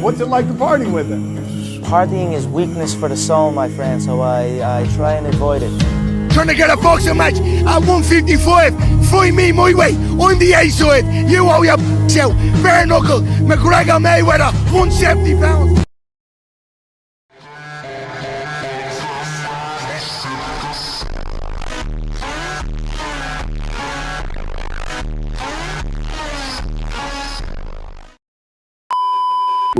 What's it like to party with him? Partying is weakness for the soul, my friend, so I try and avoid it. Trying to get a boxing match at 155. Fight me my way. I'm the A side. You owe your out. Bare knuckle. McGregor Mayweather. 170 pounds.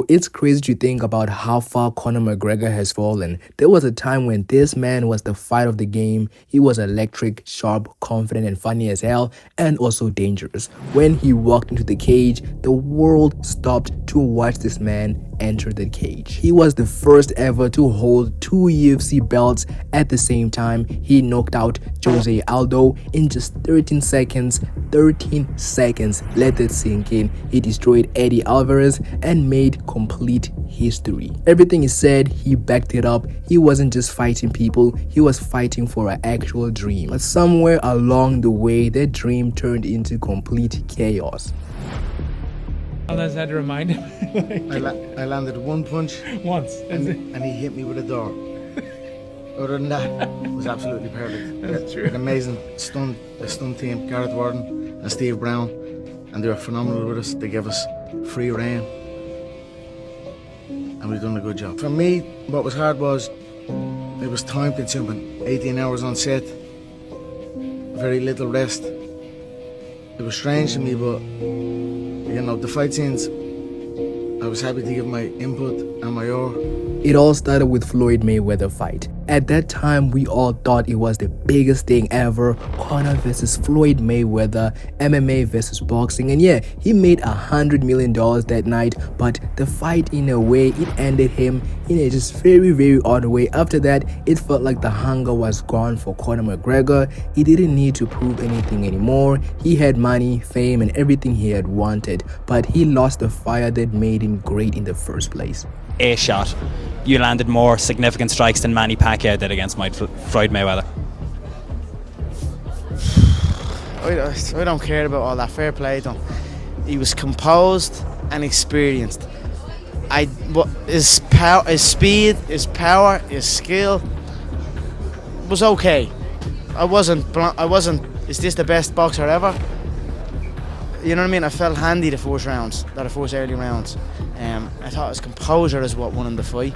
It's crazy to think about how far Conor McGregor has fallen. There was a time when this man was the fight of the game. He was electric, sharp, confident, and funny as hell, and also dangerous. When he walked into the cage, the world stopped to watch this man enter the cage. He was the first ever to hold 2 UFC belts at the same time. He knocked out Jose Aldo in just 13 seconds. 13 seconds. Let that sink in. He destroyed Eddie Alvarez and made complete history. Everything he said, he backed it up. He wasn't just fighting people, he was fighting for an actual dream. But somewhere along the way, that dream turned into complete chaos. Unless I had to remind him. I landed one punch Once. and he hit me with a door. Other than that, it was absolutely perfect. That's true. An amazing stunt team, Garrett Warden and Steve Brown, and they were phenomenal with us. They gave us free rein, and we've done a good job. For me, what was hard was it was time consuming. 18 hours on set, very little rest. It was strange to me, but you know, the fight scenes, I was happy to give my input and my oar. It all started with Floyd Mayweather fight. At that time, we all thought it was the biggest thing ever. Conor versus Floyd Mayweather, MMA versus boxing. And yeah, he made $100 million that night. But the fight, in a way, it ended him in a just very, very odd way. After that, it felt like the hunger was gone for Conor McGregor. He didn't need to prove anything anymore. He had money, fame, and everything he had wanted. But he lost the fire that made him great in the first place. A shot. You landed more significant strikes than Manny Pacquiao did against Floyd Mayweather. I don't care about all that. Fair play to him. He was composed and experienced. His power, his speed, his power, his skill was okay. I wasn't. Is this the best boxer ever? You know what I mean? I felt handy the first early rounds. I thought his composure is what won him the fight,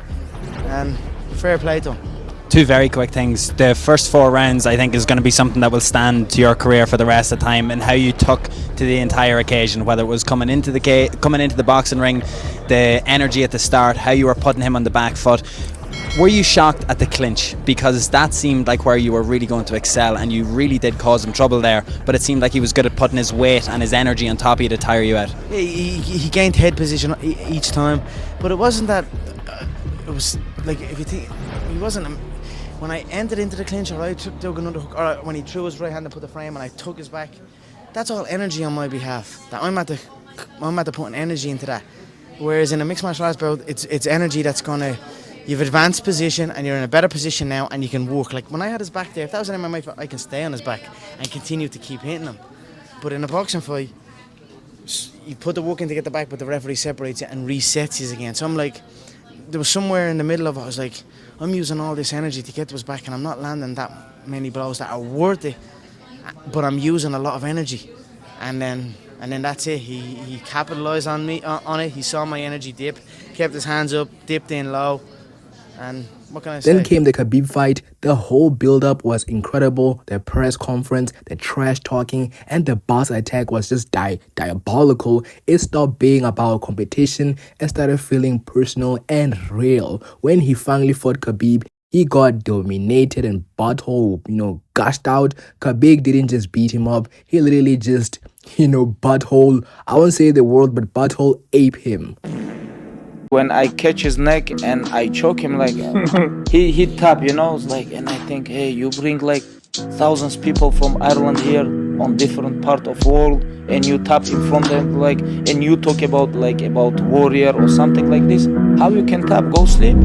and fair play to him. Two very quick things. The first 4 rounds, I think, is going to be something that will stand to your career for the rest of the time, and how you took to the entire occasion, whether it was coming into the boxing ring, the energy at the start, how you were putting him on the back foot. Were you shocked at the clinch? Because that seemed like where you were really going to excel, and you really did cause him trouble there, but it seemed like he was good at putting his weight and his energy on top of you to tire you out. Yeah, he gained head position each time, but it wasn't that. It was like, if you think, he wasn't. When I entered into the clinch, or I took another hook, or when he threw his right hand and put the frame, and I took his back, that's all energy on my behalf. That I'm at the putting energy into that. Whereas in a mixed martial arts bout, it's energy that's gonna. You've advanced position and you're in a better position now, and you can work. Like when I had his back there, if that was an MMA fight, I can stay on his back and continue to keep hitting him. But in a boxing fight, you put the work in to get the back, but the referee separates it and resets you again. So I'm like, there was somewhere in the middle of it, I was like, I'm using all this energy to get to his back, and I'm not landing that many blows that are worth it, but I'm using a lot of energy. And then that's it. He capitalized on it. He saw my energy dip, kept his hands up, dipped in low. And what can I say? Then came the Khabib fight. The whole build-up was incredible. The press conference, the trash talking, and the boss attack was just diabolical. It stopped being about competition and started feeling personal and real. When he finally fought Khabib, he got dominated and butthole, gushed out. Khabib didn't just beat him up. He literally just, butthole, I won't say the word, but butthole ape him. When I catch his neck and I choke him, like he tap, it's like, and I think, hey, you bring like thousands of people from Ireland here on different part of world, and you tap in front of them, like, and you talk about warrior or something like this. How you can tap? Go sleep.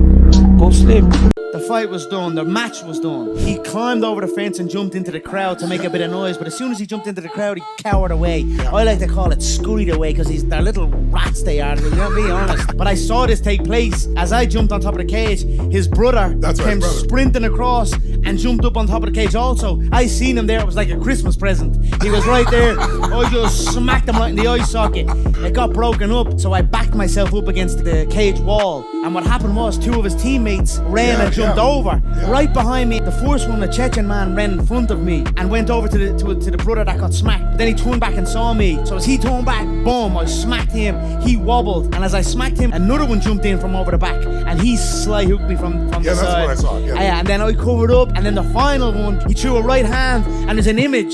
The fight was done, the match was done, he climbed over the fence and jumped into the crowd to make a bit of noise. But as soon as he jumped into the crowd, he cowered away. I like to call it scurried away, because they're little rats they are, to be honest. But I saw this take place as I jumped on top of the cage. His brother came sprinting across and jumped up on top of the cage also. I seen him there, it was like a Christmas present. He was right there. I just smacked him right in the eye socket. It got broken up, so I backed myself up against the cage wall. And what happened was, two of his teammates ran and jumped over. Right behind me, the first one, the Chechen man, ran in front of me and went over to the brother that got smacked. But then he turned back and saw me. So as he turned back, boom, I smacked him. He wobbled, and as I smacked him, another one jumped in from over the back, and he sly hooked me from the side. That's what I saw. Yeah. And then I covered up, and then the final one, he threw a right hand, and there's an image,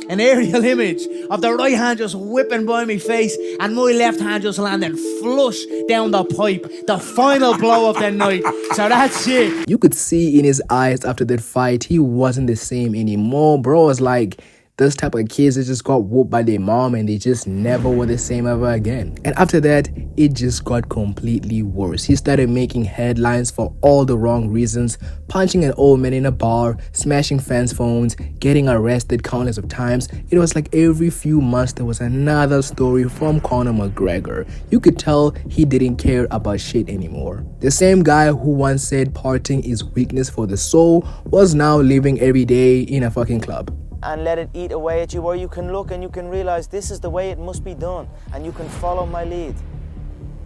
an aerial image of the right hand just whipping by my face and my left hand just landing flush down the pipe. The final blow of the night. So that's it. You could see in his eyes after that fight, he wasn't the same anymore. Bro, it's like this type of kids that just got whooped by their mom and they just never were the same ever again. And after that, it just got completely worse. He started making headlines for all the wrong reasons, punching an old man in a bar, smashing fans' phones, getting arrested countless of times. It was like every few months there was another story from Conor McGregor. You could tell he didn't care about shit anymore. The same guy who once said partying is weakness for the soul was now living every day in a fucking club. And let it eat away at you, or you can look and you can realize this is the way it must be done, and you can follow my lead.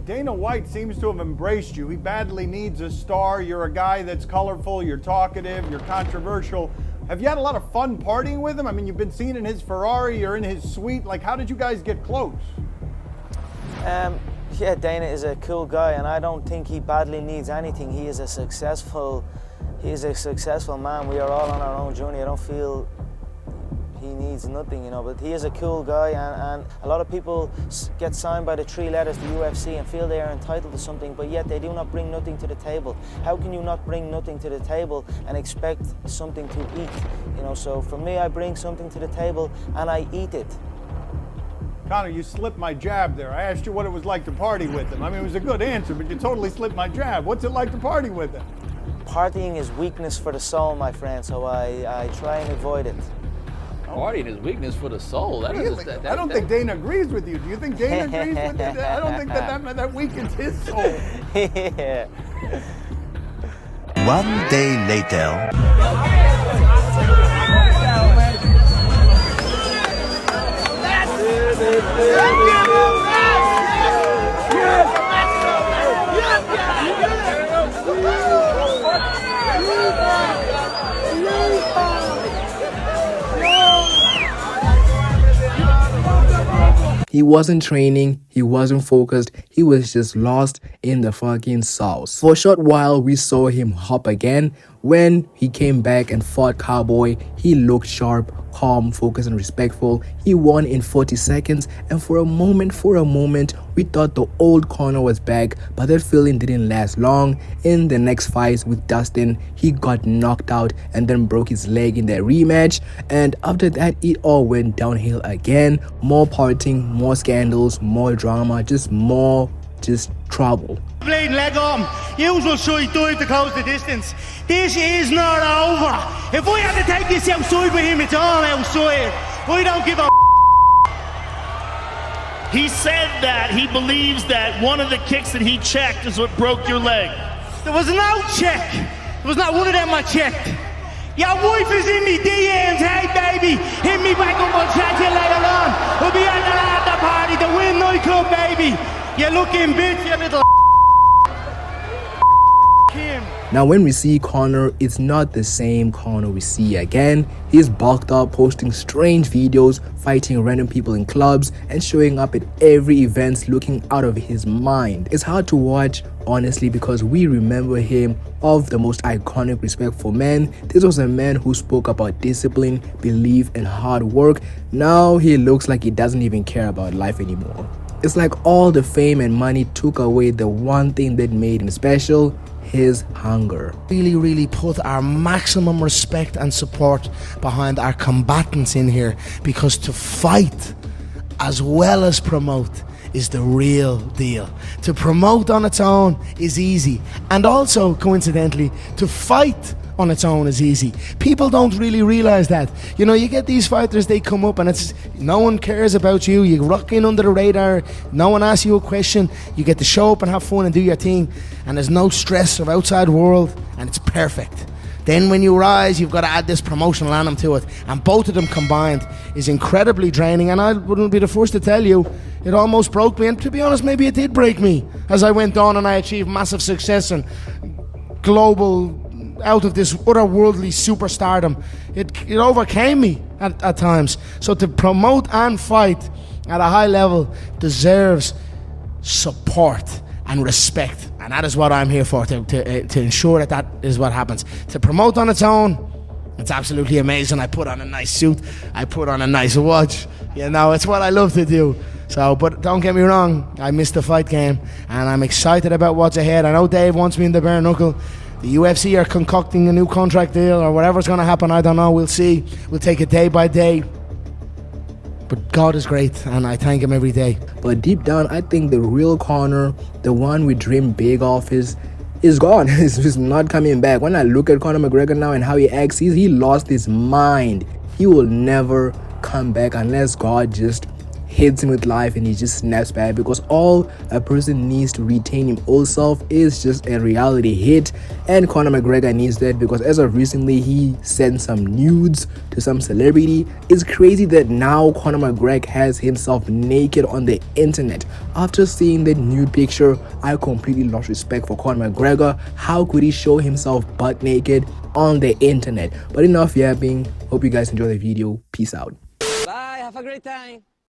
Dana White seems to have embraced you. He badly needs a star. You're a guy that's colorful, you're talkative, you're controversial. Have you had a lot of fun partying with him? I mean, you've been seen in his Ferrari, you're in his suite. Like, how did you guys get close? Yeah, Dana is a cool guy, and I don't think he badly needs anything. He is a successful man. We are all on our own journey. I don't feel he needs nothing, you know, but he is a cool guy, and a lot of people get signed by the three letters, the UFC, and feel they are entitled to something, but yet they do not bring nothing to the table. How can you not bring nothing to the table and expect something to eat? You know, so for me, I bring something to the table and I eat it. Conor, you slipped my jab there. I asked you what it was like to party with him. I mean, it was a good answer, but you totally slipped my jab. What's it like to party with him? Partying is weakness for the soul, my friend, so I try and avoid it. Partying is weakness for the soul. I don't think Dana agrees with you. Do you think Dana agrees with you? I don't think that weakens his soul. Yeah. One day later. He wasn't training, he wasn't focused, he was just lost in the fucking sauce. For a short while, we saw him hop again. When he came back and fought Cowboy, he looked sharp, calm, focused, and respectful. He won in 40 seconds, and for a moment, we thought the old Conor was back, but that feeling didn't last long. In the next fight with Dustin, he got knocked out and then broke his leg in that rematch, and after that, it all went downhill again. More partying, more scandals, more drama, just trouble. Bleeding leg on. Usual side dive to close the distance. This is not over. If we have to take this outside with him, it's all outside. We don't give a. He said that he believes that one of the kicks that he checked is what broke your leg. There was no check. There was not one of them I checked. Your wife is in me DMs. Hey baby, hit me back up. I'll chat to you later on. We'll be at the after party, the Win nightclub, baby. You looking bitch, you little Kim. Now when we see Conor, it's not the same Conor we see again. He's bulked up, posting strange videos, fighting random people in clubs, and showing up at every event looking out of his mind. It's hard to watch, honestly, because we remember him of the most iconic respectful man. This was a man who spoke about discipline, belief, and hard work. Now he looks like he doesn't even care about life anymore. It's like all the fame and money took away the one thing that made him special, his hunger. Really put our maximum respect and support behind our combatants in here, because to fight as well as promote is the real deal. To promote on its own is easy, and also, coincidentally, to fight on its own is easy. People don't really realize that. You know, you get these fighters, they come up and it's no one cares about you. You rock in under the radar, no one asks you a question. You get to show up and have fun and do your thing, and there's no stress of outside world, and it's perfect. Then when you rise, you've got to add this promotional element to it, and both of them combined is incredibly draining. And I wouldn't be the first to tell you, it almost broke me, and to be honest, maybe it did break me as I went on and I achieved massive success and global, out of this otherworldly superstardom. It overcame me at times. So to promote and fight at a high level deserves support and respect, and that is what I'm here for, to ensure that is what happens. To promote on its own, it's absolutely amazing. I put on a nice suit, I put on a nice watch, you know, it's what I love to do. So, but don't get me wrong, I missed the fight game, and I'm excited about what's ahead. I know Dave wants me in the bare knuckle. The UFC are concocting a new contract deal, or whatever's going to happen, I don't know, we'll see. We'll take it day by day. But God is great, and I thank him every day. But deep down, I think the real Conor, the one we dream big of, is gone. He's not coming back. When I look at Conor McGregor now and how he acts, he lost his mind. He will never come back unless God just hits him with life and he just snaps back, because all a person needs to retain him old self is just a reality hit, and Conor McGregor needs that, because as of recently he sent some nudes to some celebrity. It's crazy that now Conor McGregor has himself naked on the internet. After seeing that nude picture, I completely lost respect for Conor McGregor. How could he show himself butt naked on the internet? But enough yapping. Hope you guys enjoy the video. Peace out. Bye, have a great time.